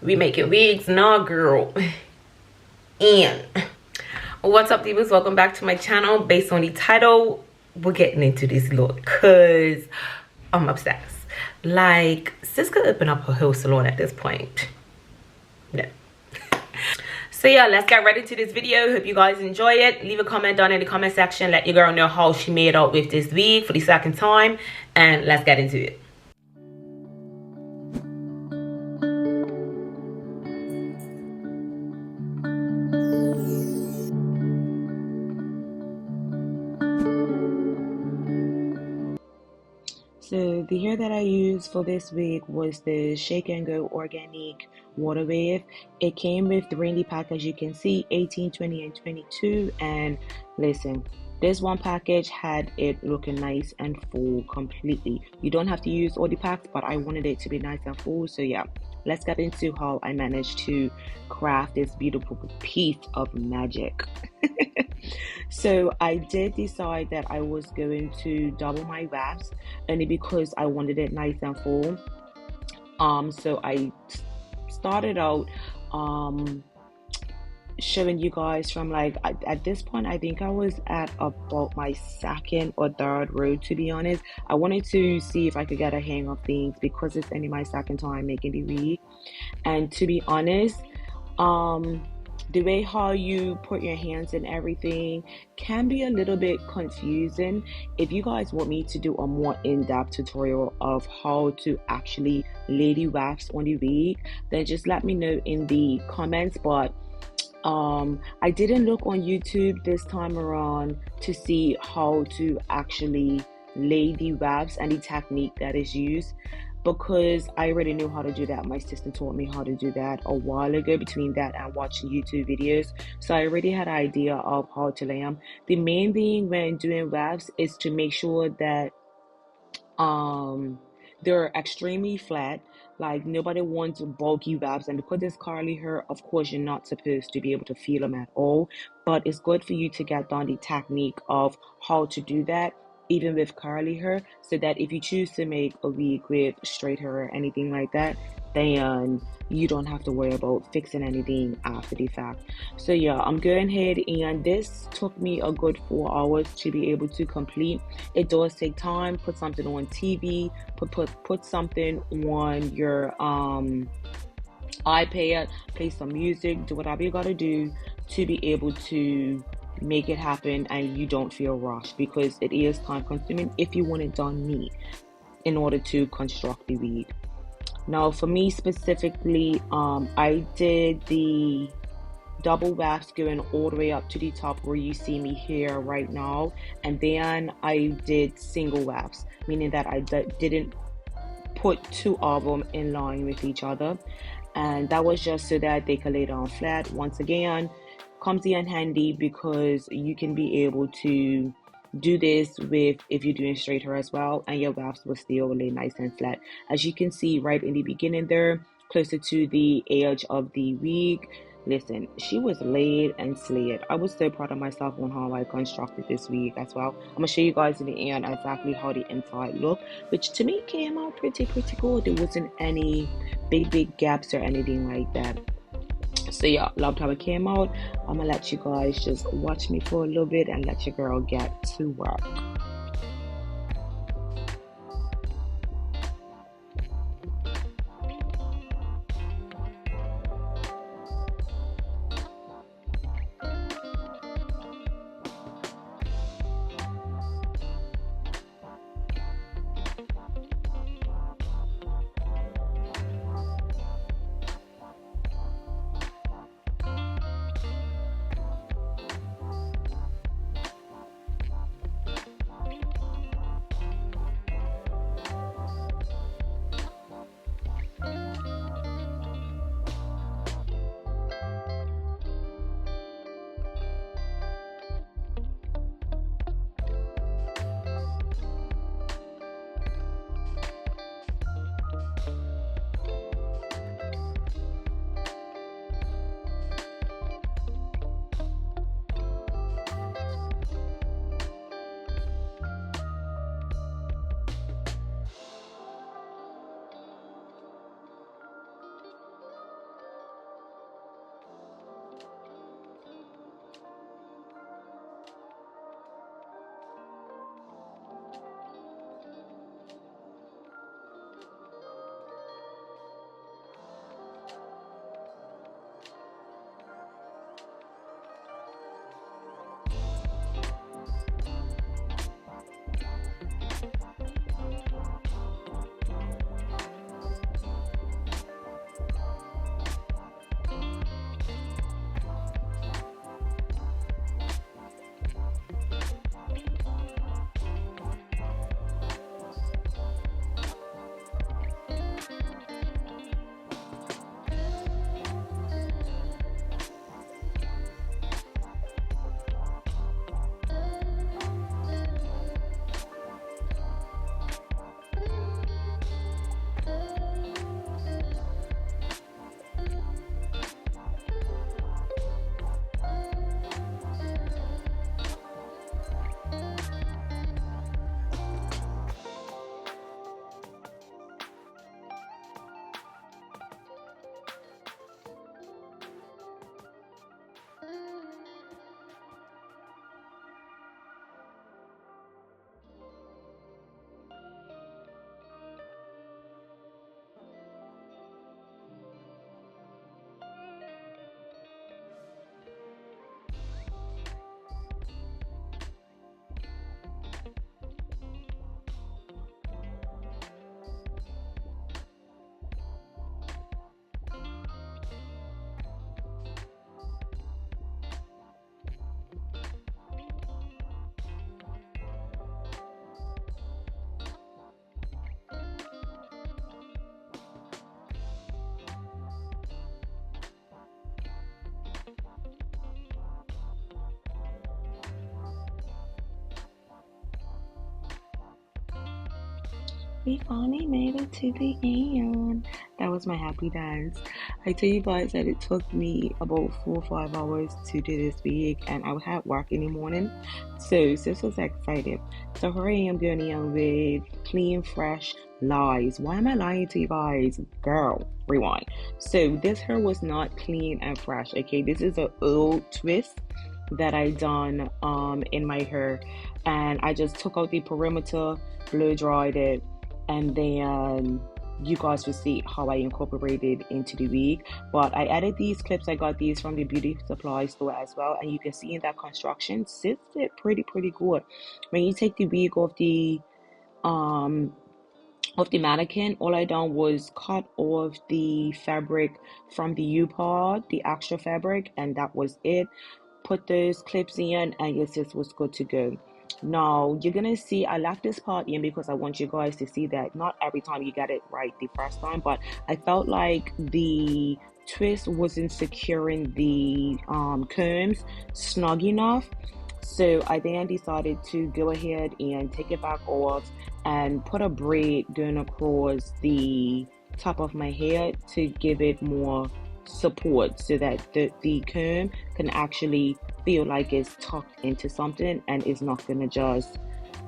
we making wigs now, girl. And what's up, divas? Welcome back to my channel. Based on the title, we're getting into this look because I'm obsessed. Like, sis could open up her whole salon at this point. No. So yeah, let's get right into this video. Hope you guys enjoy it. Leave a comment down in the comment section. Let your girl know how she made out with this wig for the second time, and let's get into it. So the hair that I used for this wig was the Shake and Go Organique Water Wave. It came with 3 in the pack, as you can see, 18, 20, and 22. And listen, this one package had it looking nice and full completely. You don't have to use all the packs, but I wanted it to be nice and full. So yeah, let's get into how I managed to craft this beautiful piece of magic. So I did decide that I was going to double my wraps, only because I wanted it nice and full. So I started out showing you guys from, like, at this point I think I was at about my second or third row, to be honest. I wanted to see if I could get a hang of things because it's only my second time making the wig, and to be honest, the way how you put your hands in everything can be a little bit confusing. If you guys want me to do a more in-depth tutorial of how to actually lay the wraps on the wig, then just let me know in the comments. But I didn't look on YouTube this time around to see how to actually lay the wraps and the technique that is used, because I already knew how to do that. My sister taught me how to do that a while ago, between that and watching YouTube videos. So I already had an idea of how to lay them. The main thing when doing wraps is to make sure that they're extremely flat. Like, nobody wants bulky wraps, and because it's curly hair, of course you're not supposed to be able to feel them at all, but it's good for you to get down the technique of how to do that even with curly hair, so that if you choose to make a wig with straight hair or anything like that, then you don't have to worry about fixing anything after the fact. So yeah, I'm going ahead, and this took me a good 4 hours to be able to complete. It does take time. Put something on TV, put something on your iPad, play some music, do whatever you gotta do to be able to make it happen, and you don't feel rushed, because it is time consuming if you want it done neat in order to construct the wig. Now for me specifically, I did the double wraps going all the way up to the top where you see me here right now, and then I did single wraps, meaning that I didn't put 2 of them in line with each other, and that was just so that they could lay down flat. Once again, clumsy and handy, because you can be able to do this with, if you're doing straight hair as well, and your wraps will still lay nice and flat. As you can see right in the beginning there, closer to the edge of the wig, listen, she was laid and slayed. I was so proud of myself on how I constructed this wig as well. I'm gonna show you guys in the end exactly how the inside looked, which to me came out pretty good. There wasn't any big gaps or anything like that. So yeah, loved how it came out. I'm gonna let you guys just watch me for a little bit and let your girl get to work. We finally made it to the end. That was my happy dance. I tell you guys that it took me about 4 or 5 hours to do this wig, and I had work in the morning. So sis was excited. So here I am doing it with clean, fresh lies. Why am I lying to you guys? Girl, rewind. So this hair was not clean and fresh. Okay, this is an old twist that I done in my hair, and I just took out the perimeter, blow dried it, and then you guys will see how I incorporated into the wig. But I added these clips. I got these from the beauty supply store as well, and you can see in that construction sits it pretty good. When you take the wig um off the mannequin, all I done was cut off the fabric from the U-part, the extra fabric, and that was it. Put those clips in, and your sis was good to go. Now you're gonna see I left this part in because I want you guys to see that not every time you get it right the first time, but I felt like the twist wasn't securing the combs snug enough. So I then decided to go ahead and take it back off and put a braid going across the top of my hair to give it more support so that the comb can actually feel like it's tucked into something and it's not gonna just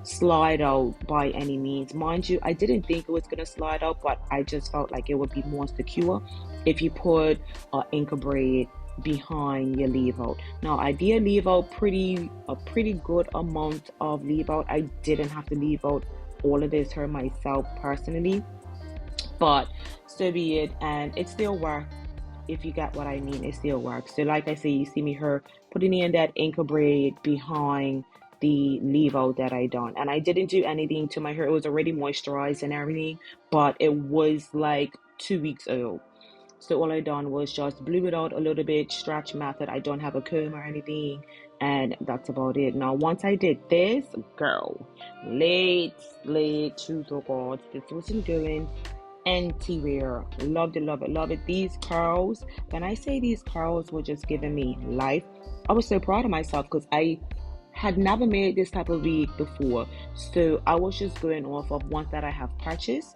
slide out by any means. Mind you, I didn't think it was gonna slide out, but I just felt like it would be more secure if you put an anchor braid behind your leave out. Now I did leave out a pretty good amount of leave out. I didn't have to leave out all of this hair myself personally, but so be it, and it still worked. If you got what I mean, it still works. So like I say, you see me her putting in that anchor braid behind the leave out that I done, and I didn't do anything to my hair. It was already moisturized and everything, but it was like 2 weeks old. So all I done was just blew it out a little bit, stretch method. I don't have a comb or anything, and that's about it. Now once I did this, girl, late truth or God, this wasn't going anywhere. Loved it, love it, love it. These curls, when I say these curls were just giving me life, I was so proud of myself because I had never made this type of wig before. So I was just going off of ones that I have purchased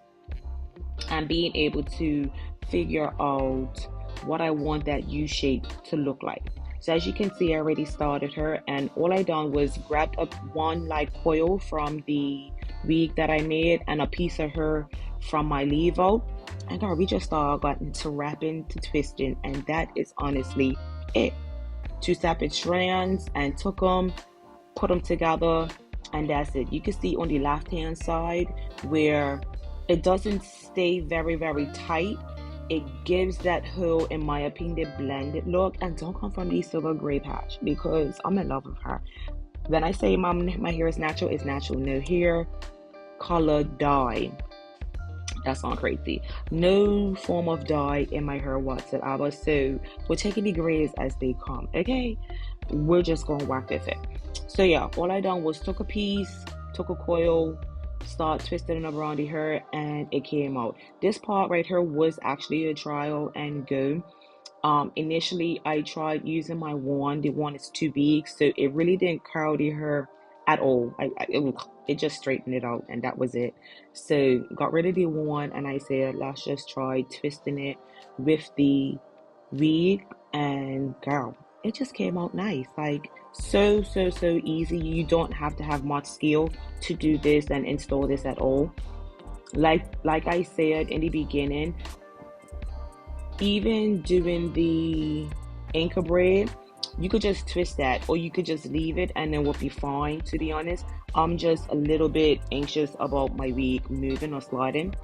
and being able to figure out what I want that U shape to look like. So as you can see, I already started her, and all I done was grabbed up one like coil from the wig that I made and a piece of her from my leave out, and girl, we just started getting to wrapping to twisting, and that is honestly it. Two separate strands and took them, put them together, and that's it. You can see on the left hand side where it doesn't stay very tight. It gives that whole, in my opinion, blended look. And don't come from the silver gray patch because I'm in love with her. When I say my hair is natural, it's natural. No hair color dye. That's not crazy. No form of dye in my hair whatsoever. So we're taking the grays as they come. Okay, we're just gonna work with it. So yeah, all I done was took a piece, took a coil, start twisting it around the hair, and it came out. This part right here was actually a trial and go. Initially I tried using my wand. The wand is too big, so it really didn't curl the hair at all. It just straightened it out, and that was it. So got rid of the wand, and I said let's just try twisting it with the wig, and girl, it just came out nice. Like so easy. You don't have to have much skill to do this and install this at all. Like I said in the beginning, even doing the anchor braid, you could just twist that, or you could just leave it and then we'll be fine. To be honest, I'm just a little bit anxious about my wig moving or sliding.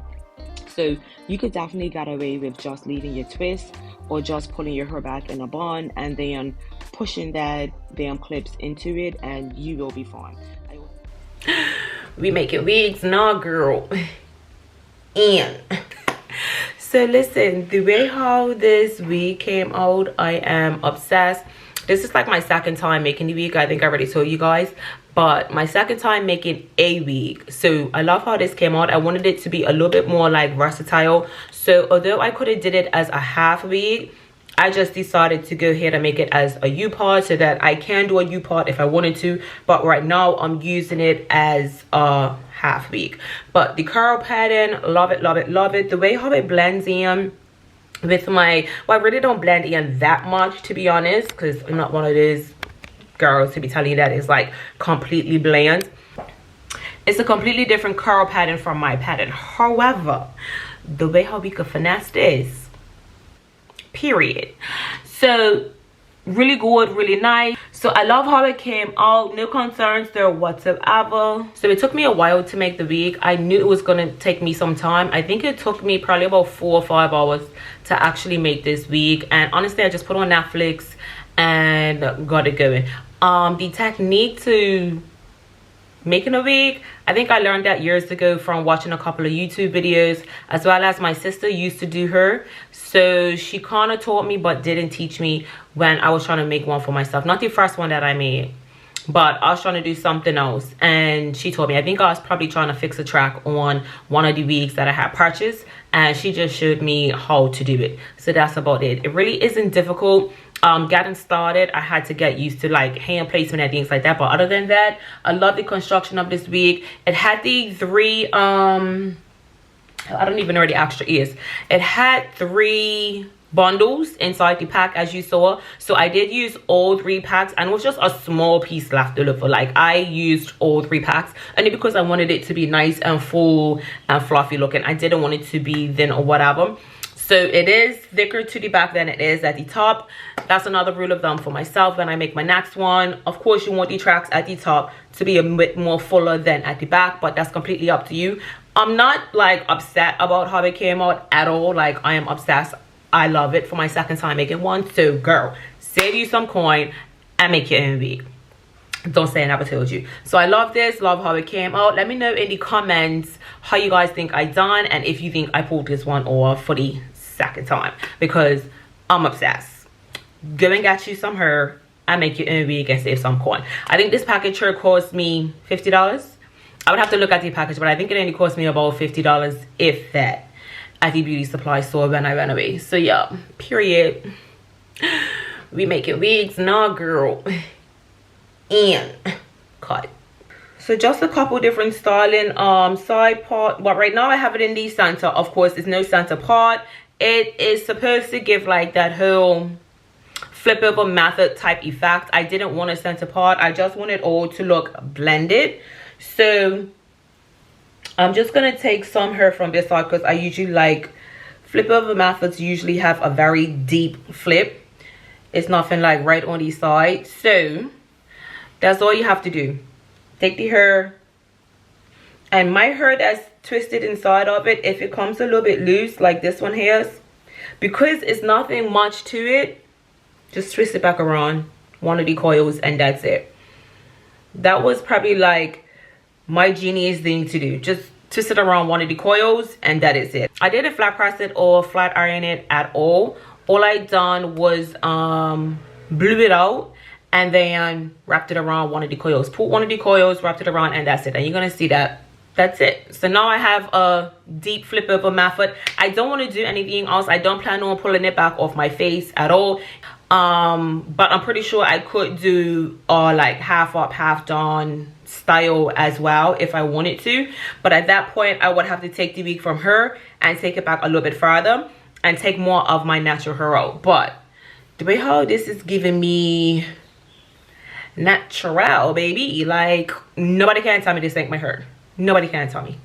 So you could definitely get away with just leaving your twist or just pulling your hair back in a bun and then pushing that damn clips into it, and you will be fine. We making wigs now, girl. And so listen, the way how this wig came out, I am obsessed. This is like my second time making the wig. I think I already told you guys, but my second time making a wig. So I love how this came out. I wanted it to be a little bit more like versatile. So although I could have did it as a half wig, I just decided to go ahead and make it as a U-part so that I can do a U-part if I wanted to. But right now I'm using it as a half wig. But the curl pattern, love it, love it, love it. The way how it blends in with my, well, I really don't blend in that much, to be honest, because I'm not one of those girls to be telling you that it's like completely blend. It's a completely different curl pattern from my pattern. However, the way how we could finesse this, period. So really good, really nice. So I love how it came out. No concerns there whatsoever. So it took me a while to make the wig. I knew it was gonna take me some time. I think it took me probably about 4 or 5 hours to actually make this wig. And honestly, I just put on Netflix and got it going. The technique to making a wig, I think I learned that years ago from watching a couple of YouTube videos, as well as my sister used to do her. So she kind of taught me but didn't teach me when I was trying to make one for myself. Not the first one that I made, but I was trying to do something else and she told me. I think I was probably trying to fix a track on one of the wigs that I had purchased, and she just showed me how to do it. So that's about it. It really isn't difficult. Getting started, I had to get used to like hand placement and things like that, but other than that, I love the construction of this wig. It had the 3 I don't even know where the extra is. It had 3 bundles inside the pack, as you saw. So I did use all 3 packs, and it was just a small piece left over. Like I used all 3 packs, and because I wanted it to be nice and full and fluffy looking. I didn't want it to be thin or whatever. So it is thicker to the back than it is at the top. That's another rule of thumb for myself when I make my next one. Of course, you want the tracks at the top to be a bit more fuller than at the back, but that's completely up to you. I'm not like upset about how it came out at all. Like I am obsessed. I love it for my second time making one. So girl, save you some coin and make your own wig. Don't say I never told you. So I love this, love how it came out. Let me know in the comments how you guys think I done, and if you think I pulled this one off for the second time, because I'm obsessed. Go and get you some hair and make your own wig and save some coin. I think this package here cost me $50. I would have to look at the package, but I think it only cost me about $50, if that, at the beauty supply store when I went away. So yeah, period. We making wigs now, girl. And cut. So just a couple different styling side part, but right now I have it in the center. Of course, it's no center part. It is supposed to give like that whole flip over method type effect. I didn't want a center part. I just want it all to look blended. So I'm just gonna take some hair from this side, because I usually like flip over methods usually have a very deep flip. It's nothing like right on the side. So that's all you have to do. Take the hair, and my hair that's twisted inside of it, if it comes a little bit loose like this one here, because it's nothing much to it, just twist it back around one of the coils and that's it. That was probably like my genius thing to do. Just twist it around one of the coils and that is it. I didn't flat press it or flat iron it at all. All I done was blew it out and then wrapped it around one of the coils. Put one of the coils, wrapped it around, and that's it. And you're gonna see that that's it. So now I have a deep flip over method. I don't want to do anything else. I don't plan on pulling it back off my face at all. But I'm pretty sure I could do like half up, half down style as well if I wanted to. But at that point, I would have to take the wig from her and take it back a little bit further and take more of my natural hair out. But the way how this is giving me natural, baby, like nobody can tell me this ain't my hair. Nobody can tell me,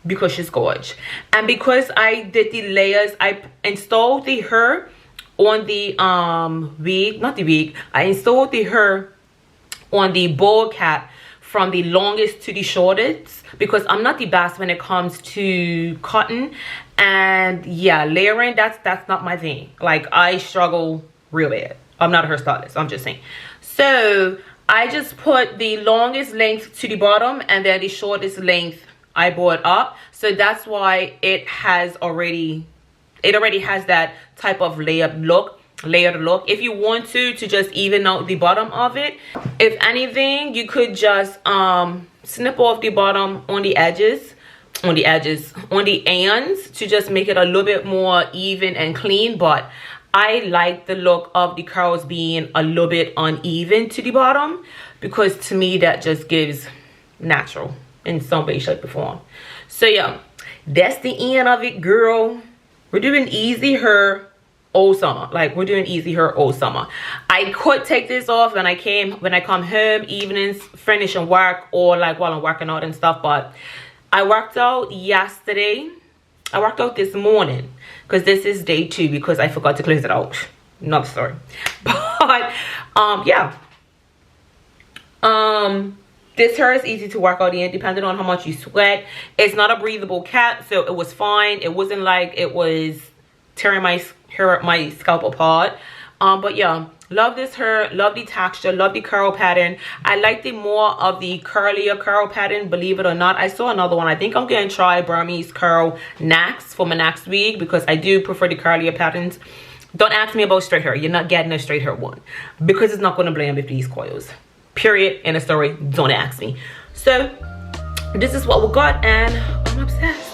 because she's gorgeous. And because I did the layers, I installed the hair on the wig, not the wig, I installed the hair on the bowl cap from the longest to the shortest, because I'm not the best when it comes to cotton. And yeah, layering, that's not my thing. Like I struggle real bad. I'm not a hairstylist, I'm just saying. So I just put the longest length to the bottom and then the shortest length I brought up. So that's why it already has that type of layered look. If you want to just even out the bottom of it, if anything, you could just snip off the bottom on the edges, on the ends, to just make it a little bit more even and clean. But I like the look of the curls being a little bit uneven to the bottom, because to me that just gives natural in some way, shape, or form. So yeah, that's the end of it, girl. We're doing easy hair all summer. Like, we're doing easy hair all summer. I could take this off when I come home evenings, finishing work, or like while I'm working out and stuff, but I worked out yesterday. I worked out this morning because this is day 2, because I forgot to close it out. Another story. But yeah, this hair is easy to work out in, depending on how much you sweat. It's not a breathable cap, so it was fine. It wasn't like it was tearing my scalp apart. But yeah, love this hair, love the texture, love the curl pattern. I like the more of the curlier curl pattern, believe it or not. I saw another one. I think I'm gonna try Burmese curl next for my next week, because I do prefer the curlier patterns. Don't ask me about straight hair. You're not getting a straight hair one, because it's not gonna blend with these coils. Period. In a story. Don't ask me. So this is what we got, and I'm obsessed.